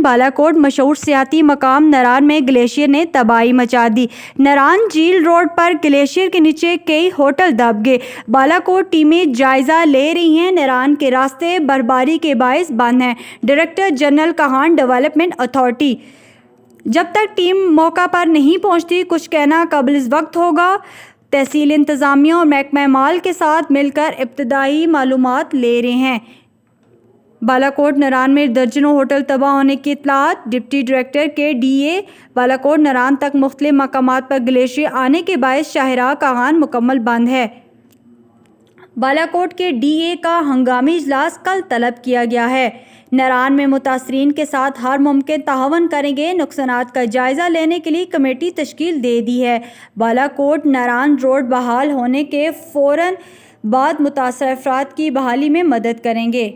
بالاکوٹ مشہور سیاحتی مقام نران میں گلیشیئر نے تباہی مچا دی۔ نران جھیل روڈ پر گلیشیئر کے نیچے کئی ہوٹل دب گئے۔ بالاکوٹ ٹیمیں جائزہ لے رہی ہیں۔ نران کے راستے برفباری کے باعث بند ہیں۔ ڈائریکٹر جنرل کہان ڈیولپمنٹ اتھارٹی: جب تک ٹیم موقع پر نہیں پہنچتی کچھ کہنا قبل از وقت ہوگا۔ تحصیل انتظامیہ اور محکمہ مال کے ساتھ مل کر ابتدائی معلومات لے رہے ہیں۔ بالاکوٹ نران میں درجنوں ہوٹل تباہ ہونے کی اطلاعات۔ ڈپٹی ڈائریکٹر کے ڈی اے بالاکوٹ نران تک مختلف مقامات پر گلیشیئر آنے کے باعث شاہراہ کاہان مکمل بند ہے۔ بالاکوٹ کے ڈی اے کا ہنگامی اجلاس کل طلب کیا گیا ہے۔ نران میں متاثرین کے ساتھ ہر ممکن تعاون کریں گے۔ نقصانات کا جائزہ لینے کے لیے کمیٹی تشکیل دے دی ہے۔ بالاکوٹ نران روڈ بحال ہونے کے فوراً بعد متاثرہ افراد کی بحالی میں مدد کریں گے۔